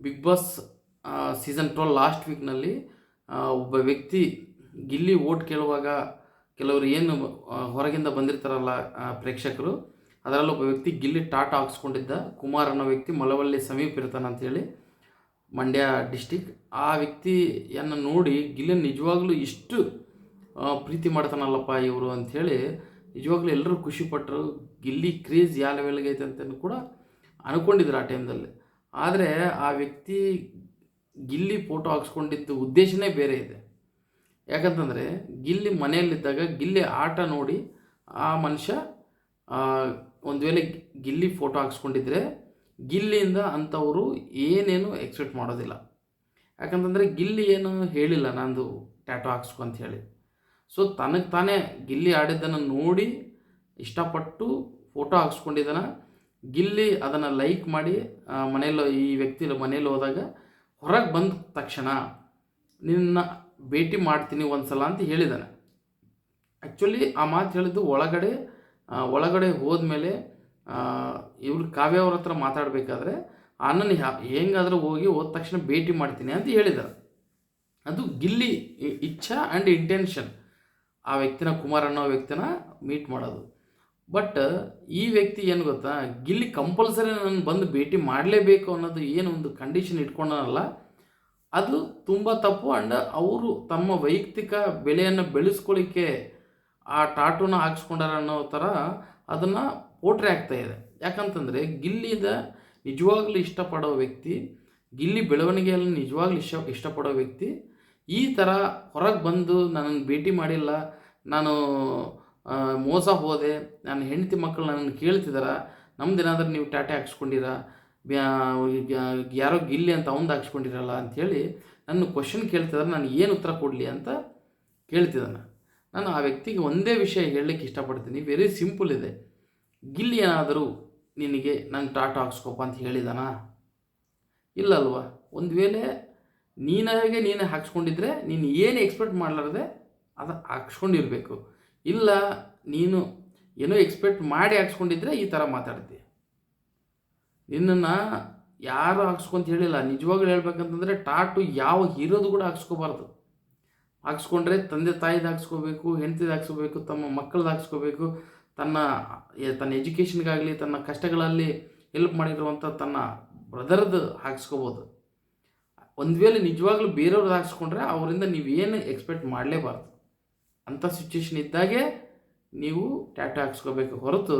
Big boss season 12 last ವೀಕ್ನಲ್ಲಿ ಒಬ್ಬ ವ್ಯಕ್ತಿ Gilli vote ಕೇಳುವಾಗ ಕೆಲವರು ಏನು ಹೊರಗಿಂದ ಬಂದಿರ್ತಾರಲ್ಲ ಪ್ರೇಕ್ಷಕರು, ಅದರಲ್ಲಿ ಒಬ್ಬ ವ್ಯಕ್ತಿ ಗಿಲ್ಲಿ ಟಾಟ ಹಾಕ್ಸ್ಕೊಂಡಿದ್ದ. ಕುಮಾರ್ ಅನ್ನೋ ವ್ಯಕ್ತಿ ಮಳವಳ್ಳಿ ಸಮೀಪ ಇರ್ತಾನೆ ಅಂತೇಳಿ, ಮಂಡ್ಯ ಡಿಸ್ಟಿಕ್. ಆ ವ್ಯಕ್ತಿಯನ್ನು ನೋಡಿ ಗಿಲ್ಲಿ ನಿಜವಾಗ್ಲೂ ಇಷ್ಟು ಪ್ರೀತಿ ಮಾಡ್ತಾನಲ್ಲಪ್ಪ ಇವರು ಅಂಥೇಳಿ ನಿಜವಾಗ್ಲೂ ಎಲ್ಲರೂ ಖುಷಿಪಟ್ಟರು. ಗಿಲ್ಲಿ ಕ್ರೇಜ್ ಯಾವ ಲೆವೆಲ್ಗೆ ಐತೆ ಅಂತ ಕೂಡ ಅಂದ್ಕೊಂಡಿದ್ರು ಆ ಟೈಮ್ದಲ್ಲಿ. ಆದರೆ ಆ ವ್ಯಕ್ತಿ ಗಿಲ್ಲಿ ಫೋಟೋ ಹಾಕ್ಸ್ಕೊಂಡಿದ್ದು ಉದ್ದೇಶನೇ ಬೇರೆ ಇದೆ. ಯಾಕಂತಂದರೆ ಗಿಲ್ಲಿ ಮನೆಯಲ್ಲಿದ್ದಾಗ ಗಿಲ್ಲಿ ಆಟ ನೋಡಿ ಆ ಮನುಷ್ಯ ಒಂದು ವೇಳೆ ಗಿಲ್ಲಿ ಫೋಟೋ ಹಾಕ್ಸ್ಕೊಂಡಿದ್ರೆ ಗಿಲ್ಲಿಯಿಂದ ಅಂಥವರು ಏನೇನು ಎಕ್ಸ್ಪೆಕ್ಟ್ ಮಾಡೋದಿಲ್ಲ. ಯಾಕಂತಂದರೆ ಗಿಲ್ಲಿ ಏನು ಹೇಳಿಲ್ಲ ನಂದು ಟ್ಯಾಟೋ ಹಾಕ್ಸ್ಕೊ ಅಂತ ಹೇಳಿ. ಸೊ ತನಗೆ ತಾನೇ ಗಿಲ್ಲಿ ಆಡಿದ್ದನ್ನು ನೋಡಿ ಇಷ್ಟಪಟ್ಟು ಫೋಟೋ ಹಾಕ್ಸ್ಕೊಂಡಿದ್ದಾನೆ. ಗಿಲ್ಲಿ ಅದನ್ನು ಲೈಕ್ ಮಾಡಿ ಮನೆಯಲ್ಲಿ ಈ ವ್ಯಕ್ತಿ ಮನೇಲಿ ಹೋದಾಗ ಹೊರಗೆ ಬಂದ ತಕ್ಷಣ ನಿನ್ನ ಭೇಟಿ ಮಾಡ್ತೀನಿ ಒಂದು ಸಲ ಅಂತ ಹೇಳಿದ್ದಾನೆ. ಆ್ಯಕ್ಚುಲಿ ಆ ಮಾತು ಹೇಳಿದ್ದು ಒಳಗಡೆ ಹೋದ್ಮೇಲೆ ಇವ್ರು ಕಾವ್ಯ ಅವ್ರ ಹತ್ರ ಮಾತಾಡಬೇಕಾದ್ರೆ ಅಣ್ಣನ ಹೆಂಗಾದರೂ ಹೋದ ತಕ್ಷಣ ಭೇಟಿ ಮಾಡ್ತೀನಿ ಅಂತ ಹೇಳಿದ್ದಾರೆ. ಅದು ಗಿಲ್ಲಿ ಇಚ್ಛಾ ಆ್ಯಂಡ್ ಇಂಟೆನ್ಷನ್, ಆ ವ್ಯಕ್ತಿನ ಕುಮಾರ್ ಅನ್ನೋ ವ್ಯಕ್ತಿನ ಮೀಟ್ ಮಾಡೋದು. ಬಟ್ ಈ ವ್ಯಕ್ತಿ ಏನು ಗೊತ್ತಾ, ಗಿಲ್ಲಿ ಕಂಪಲ್ಸರಿ ನಾನು ಬಂದು ಭೇಟಿ ಮಾಡಲೇಬೇಕು ಅನ್ನೋದು ಏನು ಒಂದು ಕಂಡೀಷನ್ ಇಟ್ಕೊಂಡನಲ್ಲ, ಅದು ತುಂಬ ತಪ್ಪು. ಆ್ಯಂಡ್ ಅವರು ತಮ್ಮ ವೈಯಕ್ತಿಕ ಬೆಲೆಯನ್ನು ಬೆಳೆಸ್ಕೊಳ್ಳಿಕ್ಕೆ ಆ ಟಾಟೂನ ಹಾಕ್ಸ್ಕೊಂಡಾರ ಅನ್ನೋ ಥರ ಅದನ್ನು ಪೋಟ್ರೆ ಆಗ್ತಾಯಿದೆ. ಯಾಕಂತಂದರೆ ಗಿಲ್ಲಿದ ನಿಜವಾಗ್ಲೂ ಇಷ್ಟಪಡೋ ವ್ಯಕ್ತಿ, ಗಿಲ್ಲಿ ಬೆಳವಣಿಗೆಯಲ್ಲಿ ನಿಜವಾಗ್ಲೂ ಇಷ್ಟಪಡೋ ವ್ಯಕ್ತಿ ಈ ಥರ ಹೊರಗೆ ಬಂದು ನನ್ನನ್ನು ಭೇಟಿ ಮಾಡಿಲ್ಲ, ನಾನು ಮೋಸ ಹೋದೆ, ನನ್ನ ಹೆಂಡತಿ ಮಕ್ಕಳು ನನ್ನನ್ನು ಕೇಳ್ತಿದಾರ, ನಮ್ದೇನಾದ್ರೂ ನೀವು ಟಾಟೆ ಹಾಕ್ಸ್ಕೊಂಡಿರ, ಯಾರೋ ಗಿಲ್ಲಿ ಅಂತ ಅವಂದು ಹಾಕ್ಸ್ಕೊಂಡಿರಲ್ಲ ಅಂಥೇಳಿ ನನ್ನ ಕ್ವಶನ್ ಕೇಳ್ತಿದ್ದಾರೆ. ನಾನು ಏನು ಉತ್ತರ ಕೊಡಲಿ ಅಂತ ಕೇಳ್ತಿದ್ದಾನೆ. ನಾನು ಆ ವ್ಯಕ್ತಿಗೆ ಒಂದೇ ವಿಷಯ ಹೇಳಲಿಕ್ಕೆ ಇಷ್ಟಪಡ್ತೀನಿ, ವೆರಿ ಸಿಂಪಲ್ ಇದೆ. ಗಿಲ್ಲಿ ಏನಾದರೂ ನಿನಗೆ ನಾನು ಟಾಟಾ ಹಾಕ್ಸ್ಕೊಪ್ಪ ಅಂತ ಹೇಳಿದಾನ? ಇಲ್ಲಲ್ವ. ಒಂದು ವೇಳೆ ನೀನೇ ಹಾಕ್ಸ್ಕೊಂಡಿದ್ರೆ ನೀನು ಏನು ಎಕ್ಸ್ಪೆಕ್ಟ್ ಮಾಡಲಾರ್ದೆ ಅದು ಹಾಕ್ಸ್ಕೊಂಡಿರಬೇಕು. ಇಲ್ಲ ನೀನು ಏನೋ ಎಕ್ಸ್ಪೆಕ್ಟ್ ಮಾಡಿ ಹಾಕ್ಸ್ಕೊಂಡಿದ್ರೆ ಈ ಥರ ಮಾತಾಡ್ತೀಯ. ನಿನ್ನನ್ನು ಯಾರು ಹಾಕ್ಸ್ಕೊಂತ ಹೇಳಿಲ್ಲ. ನಿಜವಾಗ್ಲೂ ಹೇಳ್ಬೇಕಂತಂದರೆ ಟಾಟು ಯಾವ ಹೀರೋದು ಕೂಡ ಹಾಕ್ಸ್ಕೋಬಾರ್ದು. ಹಾಕ್ಸ್ಕೊಂಡ್ರೆ ತಂದೆ ತಾಯಿದು ಹಾಕ್ಸ್ಕೋಬೇಕು, ಹೆಂಡತಿದು ಹಾಕ್ಸ್ಕೋಬೇಕು, ತಮ್ಮ ಮಕ್ಕಳದ್ದು ಹಾಕ್ಸ್ಕೋಬೇಕು, ತನ್ನ ಎಜುಕೇಷನ್ಗಾಗಲಿ ತನ್ನ ಕಷ್ಟಗಳಲ್ಲಿ ಹೆಲ್ಪ್ ಮಾಡಿರುವಂಥ ತನ್ನ ಬ್ರದರ್ದು ಹಾಕ್ಸ್ಕೋಬೋದು. ಒಂದು ವೇಳೆ ನಿಜವಾಗ್ಲೂ ಬೇರೆಯವ್ರದ್ದು ಹಾಕ್ಸ್ಕೊಂಡ್ರೆ ಅವರಿಂದ ನೀವೇನು ಎಕ್ಸ್ಪೆಕ್ಟ್ ಮಾಡಲೇಬಾರ್ದು. ಅಂಥ ಸಿಚುವೇಶನ್ ಇದ್ದಾಗೆ ನೀವು ಟ್ಯಾಟೂ ಹಾಕ್ಸ್ಕೋಬೇಕು ಹೊರತು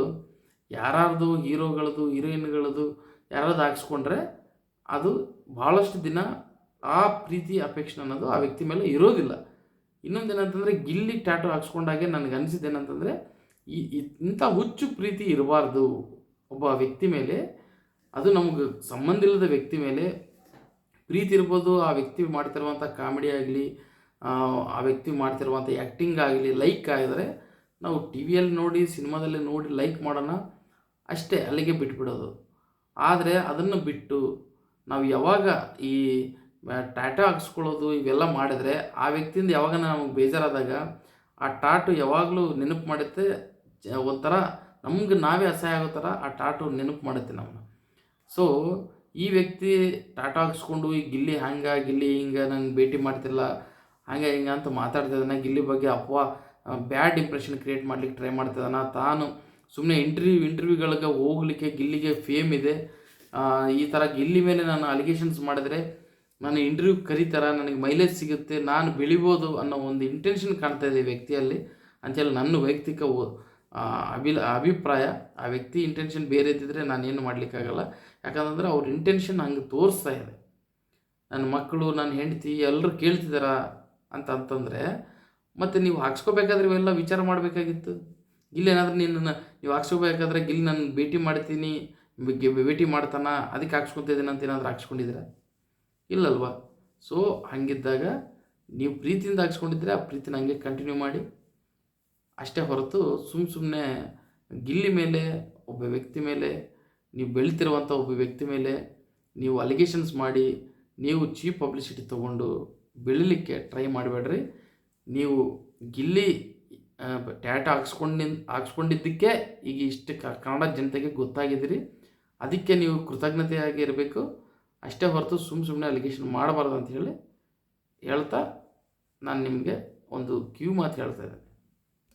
ಯಾರ್ದು ಹೀರೋಗಳದ್ದು ಹೀರೋಯಿನ್ಗಳದ್ದು ಯಾರಾದ್ರು ಹಾಕ್ಸ್ಕೊಂಡ್ರೆ ಅದು ಭಾಳಷ್ಟು ದಿನ ಆ ಪ್ರೀತಿ ಅಪೇಕ್ಷೆ ಅನ್ನೋದು ಆ ವ್ಯಕ್ತಿ ಮೇಲೆ ಇರೋದಿಲ್ಲ. ಇನ್ನೊಂದು ಏನಂತಂದರೆ ಗಿಲ್ಲಿ ಟ್ಯಾಟೂ ಹಾಕ್ಸ್ಕೊಂಡಾಗೆ ನನಗೆ ಅನಿಸಿದ್ದೇನೆಂತಂದರೆ ಇಂಥ ಹುಚ್ಚು ಪ್ರೀತಿ ಇರಬಾರ್ದು ಒಬ್ಬ ವ್ಯಕ್ತಿ ಮೇಲೆ. ಅದು ನಮಗೆ ಸಂಬಂಧ ಇಲ್ಲದ ವ್ಯಕ್ತಿ ಮೇಲೆ ಪ್ರೀತಿ ಇರ್ಬೋದು. ಆ ವ್ಯಕ್ತಿ ಮಾಡ್ತಿರುವಂಥ ಕಾಮಿಡಿ ಆಗಲಿ, ಆ ವ್ಯಕ್ತಿ ಮಾಡ್ತಿರುವಂಥ ಆ್ಯಕ್ಟಿಂಗ್ ಆಗಲಿ ಲೈಕ್ ಆಗಿದರೆ ನಾವು ಟಿ ವಿಯಲ್ಲಿ ನೋಡಿ ಸಿನಿಮಾದಲ್ಲಿ ನೋಡಿ ಲೈಕ್ ಮಾಡೋಣ ಅಷ್ಟೇ, ಅಲ್ಲಿಗೆ ಬಿಟ್ಬಿಡೋದು. ಆದರೆ ಅದನ್ನು ಬಿಟ್ಟು ನಾವು ಯಾವಾಗ ಈ ಟ್ಯಾಟೂ ಹಾಕ್ಸ್ಕೊಳ್ಳೋದು ಇವೆಲ್ಲ ಮಾಡಿದರೆ ಆ ವ್ಯಕ್ತಿಯಿಂದ ಯಾವಾಗ ನಮಗೆ ಬೇಜಾರಾದಾಗ ಆ ಟಾಟು ಯಾವಾಗಲೂ ನೆನಪು ಮಾಡುತ್ತೆ. ಒಂಥರ ನಮ್ಗೆ ನಾವೇ ಅಸಹ್ಯ ಆಗೋ ಥರ ಆ ಟಾಟು ನೆನಪು ಮಾಡುತ್ತೆ ನಮ್ಮನ್ನ. ಸೊ ಈ ವ್ಯಕ್ತಿ ಟಾಟಾ ಹಾಕ್ಸ್ಕೊಂಡು ಈ ಗಿಲ್ಲಿ ಗಿಲ್ಲಿ ಹಿಂಗೆ ನನಗೆ ಭೇಟಿ ಮಾಡ್ತಿಲ್ಲ ಹಂಗೆ ಹಿಂಗೆ ಅಂತ ಮಾತಾಡ್ತಿದ್ದಾನೆ. ಗಿಲ್ಲಿ ಬಗ್ಗೆ ಬ್ಯಾಡ್ ಇಂಪ್ರೆಷನ್ ಕ್ರಿಯೇಟ್ ಮಾಡ್ಲಿಕ್ಕೆ ಟ್ರೈ ಮಾಡ್ತಿದ್ದಾನೆ. ತಾನು ಸುಮ್ಮನೆ ಇಂಟರ್ವ್ಯೂಗಳಿಗೆ ಹೋಗ್ಲಿಕ್ಕೆ ಗಿಲ್ಲಿಗೆ ಫೇಮ್ ಇದೆ. ಈ ಥರ ಗಿಲ್ಲಿ ಮೇಲೆ ನಾನು ಅಲಿಗೇಷನ್ಸ್ ಮಾಡಿದ್ರೆ ನಾನು ಇಂಟರ್ವ್ಯೂ ಕರೀತಾರ, ನನಗೆ ಮೈಲೇಜ್ ಸಿಗುತ್ತೆ, ನಾನು ಬೆಳಿಬೋದು ಅನ್ನೋ ಒಂದು ಇಂಟೆನ್ಷನ್ ಕಾಣ್ತಾ ಇದೆ ವ್ಯಕ್ತಿಯಲ್ಲಿ ಅಂತೇಳಿ ನನ್ನ ವೈಯಕ್ತಿಕ ಅಭಿಪ್ರಾಯ. ಆ ವ್ಯಕ್ತಿ ಇಂಟೆನ್ಷನ್ ಬೇರೆ ಇದ್ದಿದ್ರೆ ನಾನೇನು ಮಾಡಲಿಕ್ಕಾಗಲ್ಲ. ಯಾಕಂತಂದರೆ ಅವ್ರ ಇಂಟೆನ್ಷನ್ ಹಂಗೆ ತೋರಿಸ್ತಾ ಇದೆ. ನನ್ನ ಮಕ್ಕಳು ನನ್ನ ಹೆಂಡತಿ ಎಲ್ಲರೂ ಕೇಳ್ತಿದ್ದಾರ ಅಂತಂದರೆ ಮತ್ತು ನೀವು ಹಾಕ್ಸ್ಕೋಬೇಕಾದ್ರೆ ಇವೆಲ್ಲ ವಿಚಾರ ಮಾಡಬೇಕಾಗಿತ್ತು. ಗಿಲ್ಲಿ ಏನಾದರೂ ನೀವು ಹಾಕ್ಸ್ಕೋಬೇಕಾದ್ರೆ ಗಿಲ್ಲಿ ನಾನು ಭೇಟಿ ಮಾಡ್ತೀನಿ, ಭೇಟಿ ಮಾಡ್ತಾನ, ಅದಕ್ಕೆ ಹಾಕ್ಸ್ಕೊತಿದ್ದೀನಿ ಅಂತ ಏನಾದರೂ ಹಾಕ್ಸ್ಕೊಂಡಿದ್ದೀರ? ಇಲ್ಲಲ್ವ. ಸೊ ಹಾಗಿದ್ದಾಗ ನೀವು ಪ್ರೀತಿಯಿಂದ ಹಾಕ್ಸ್ಕೊಂಡಿದ್ರೆ ಆ ಪ್ರೀತಿನ ಹಂಗೆ ಕಂಟಿನ್ಯೂ ಮಾಡಿ ಅಷ್ಟೇ ಹೊರತು ಸುಮ್ಮನೆ ಗಿಲ್ಲಿ ಮೇಲೆ ಒಬ್ಬ ವ್ಯಕ್ತಿ ಮೇಲೆ ನೀವು ಬೆಳೀತಿರುವಂಥ ಒಬ್ಬ ವ್ಯಕ್ತಿ ಮೇಲೆ ನೀವು ಅಲಿಗೇಷನ್ಸ್ ಮಾಡಿ ನೀವು ಚೀಪ್ ಪಬ್ಲಿಸಿಟಿ ತೊಗೊಂಡು ಬೆಳೀಲಿಕ್ಕೆ ಟ್ರೈ ಮಾಡಬೇಡ್ರಿ. ನೀವು ಗಿಲ್ಲಿ ಟ್ಯಾಟೂ ಹಾಕ್ಸ್ಕೊಂಡಿದ್ದಕ್ಕೆ ಈಗ ಇಷ್ಟು ಕನ್ನಡ ಜನತೆಗೆ ಗೊತ್ತಾಗಿದ್ದೀರಿ. ಅದಕ್ಕೆ ನೀವು ಕೃತಜ್ಞತೆಯಾಗಿ ಇರಬೇಕು. ಅಷ್ಟೇ ಹೊರತು ಸುಮ್ಮನೆ ಅಲಿಗೇಷನ್ ಮಾಡಬಾರ್ದು ಅಂತ ಹೇಳ್ತಾ ನಾನು ನಿಮಗೆ ಒಂದು ಕಿವಿ ಮಾತು ಹೇಳ್ತಾ ಇದ್ದೆ.